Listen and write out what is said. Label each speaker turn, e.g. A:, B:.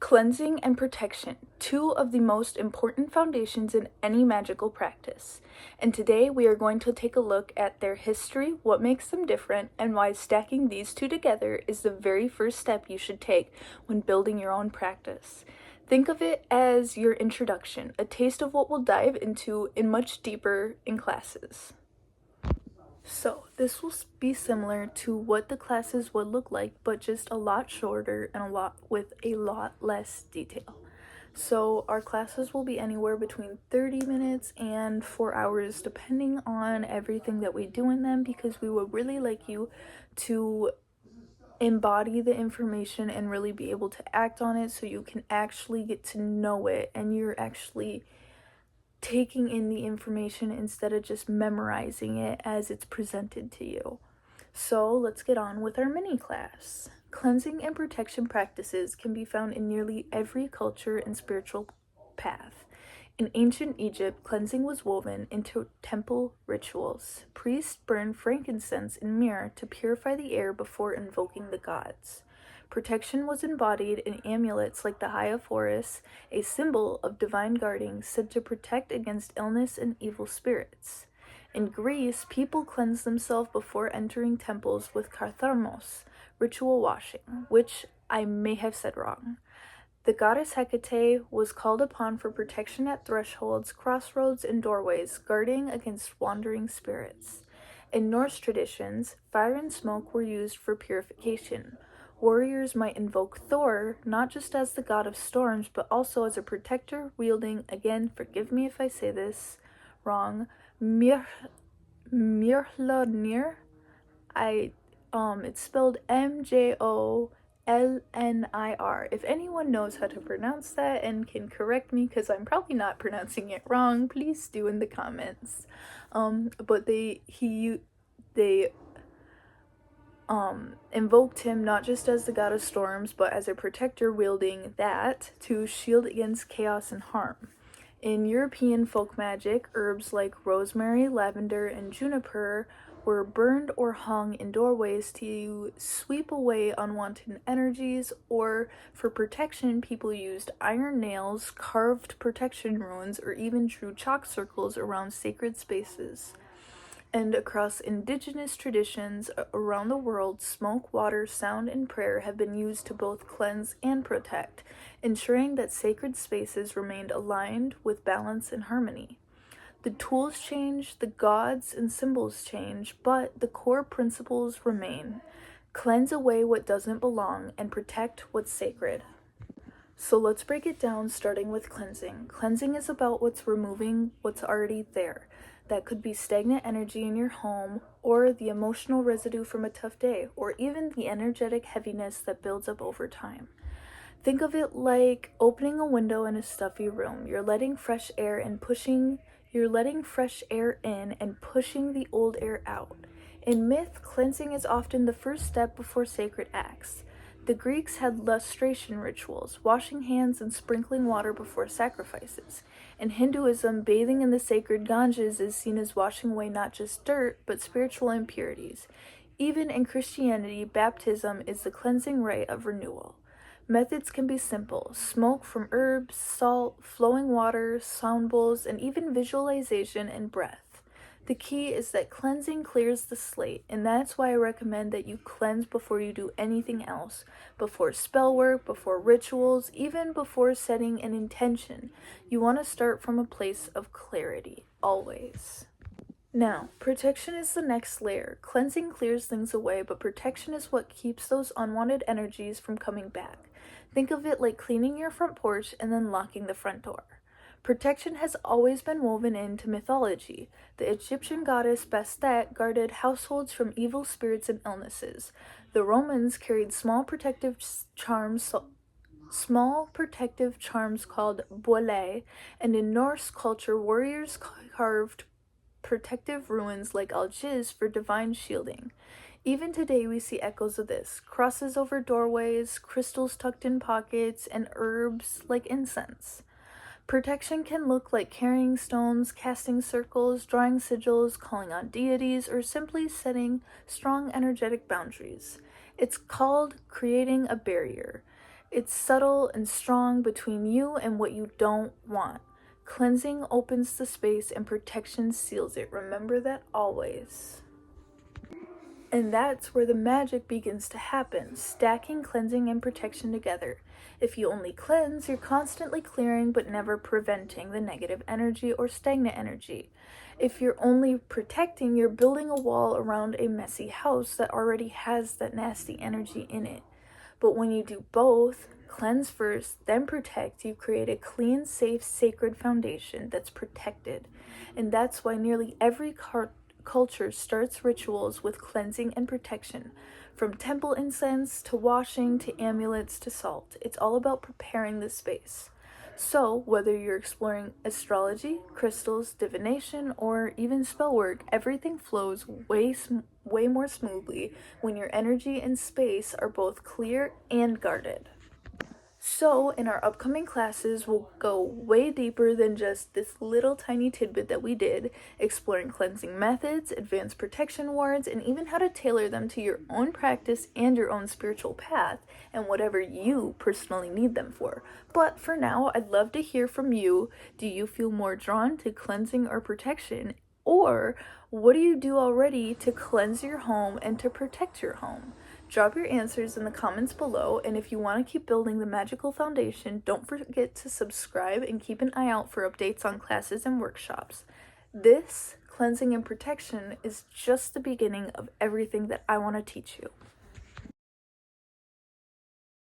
A: Cleansing and protection, two of the most important foundations in any magical practice. And today we are going to take a look at their history, what makes them different, and why stacking these two together is the very first step you should take when building your own practice. Think of it as your introduction, a taste of what we'll dive into in much deeper in classes. So, this will be similar to what the classes would look like, but just a lot shorter and with a lot less detail. So, our classes will be anywhere between 30 minutes and 4 hours, depending on everything that we do in them, because we would really like you to embody the information and really be able to act on it so you can actually get to know it and you're actually taking in the information instead of just memorizing it as it's presented to you. So let's get on with our mini class. Cleansing and protection practices can be found in nearly every culture and spiritual path. In ancient Egypt, cleansing was woven into temple rituals. Priests burned frankincense and myrrh to purify the air before invoking the gods. Protection was embodied in amulets like the High of Horus, a symbol of divine guarding said to protect against illness and evil spirits. In Greece, people cleansed themselves before entering temples with katharmos, ritual washing, which I may have said wrong. The goddess Hecate was called upon for protection at thresholds, crossroads, and doorways, guarding against wandering spirits. In Norse traditions, fire and smoke were used for purification. Warriors might invoke Thor, not just as the god of storms, but also as a protector wielding, again, forgive me if I say this wrong, Mjolnir. It's spelled Mjolnir. If anyone knows how to pronounce that and can correct me, because I'm probably not pronouncing it wrong, please do in the comments. But they invoked him not just as the god of storms, but as a protector wielding that to shield against chaos and harm. In European folk magic, herbs like rosemary, lavender, and juniper were burned or hung in doorways to sweep away unwanted energies, or for protection, people used iron nails, carved protection runes, or even drew chalk circles around sacred spaces. And across indigenous traditions around the world, smoke, water, sound, and prayer have been used to both cleanse and protect, ensuring that sacred spaces remained aligned with balance and harmony. The tools change, the gods and symbols change, but the core principles remain. Cleanse away what doesn't belong and protect what's sacred. So let's break it down, starting with cleansing. Cleansing is about removing what's already there. That could be stagnant energy in your home, or the emotional residue from a tough day, or even the energetic heaviness that builds up over time. Think of it like opening a window in a stuffy room. You're letting fresh air in and pushing the old air out. In myth, cleansing is often the first step before sacred acts. The Greeks had lustration rituals, washing hands and sprinkling water before sacrifices. In Hinduism, bathing in the sacred Ganges is seen as washing away not just dirt, but spiritual impurities. Even in Christianity, baptism is the cleansing rite of renewal. Methods can be simple: smoke from herbs, salt, flowing water, sound bowls, and even visualization and breath. The key is that cleansing clears the slate, and that's why I recommend that you cleanse before you do anything else, before spell work, before rituals, even before setting an intention. You want to start from a place of clarity, always. Now, protection is the next layer. Cleansing clears things away, but protection is what keeps those unwanted energies from coming back. Think of it like cleaning your front porch and then locking the front door. Protection has always been woven into mythology. The Egyptian goddess Bastet guarded households from evil spirits and illnesses. The Romans carried small protective charms called boule, and in Norse culture, warriors carved protective runes like algiz for divine shielding. Even today we see echoes of this: crosses over doorways, crystals tucked in pockets, and herbs like incense. Protection can look like carrying stones, casting circles, drawing sigils, calling on deities, or simply setting strong energetic boundaries. It's called creating a barrier. It's subtle and strong between you and what you don't want. Cleansing opens the space and protection seals it. Remember that always. And that's where the magic begins to happen, stacking cleansing and protection together. If you only cleanse, you're constantly clearing but never preventing the negative energy or stagnant energy. If you're only protecting, you're building a wall around a messy house that already has that nasty energy in it. But when you do both, cleanse first, then protect, you create a clean, safe, sacred foundation that's protected. And that's why nearly every culture starts rituals with cleansing and protection. From temple incense to washing to amulets to salt, it's all about preparing the space. So, whether you're exploring astrology, crystals, divination, or even spell work, everything flows way more smoothly when your energy and space are both clear and guarded. So, in our upcoming classes, we'll go way deeper than just this little tiny tidbit that we did, exploring cleansing methods, advanced protection wards, and even how to tailor them to your own practice and your own spiritual path, and whatever you personally need them for. But for now, I'd love to hear from you. Do you feel more drawn to cleansing or protection? Or what do you do already to cleanse your home and to protect your home? Drop your answers in the comments below, and if you want to keep building the magical foundation, don't forget to subscribe and keep an eye out for updates on classes and workshops. This, cleansing and protection, is just the beginning of everything that I want to teach you.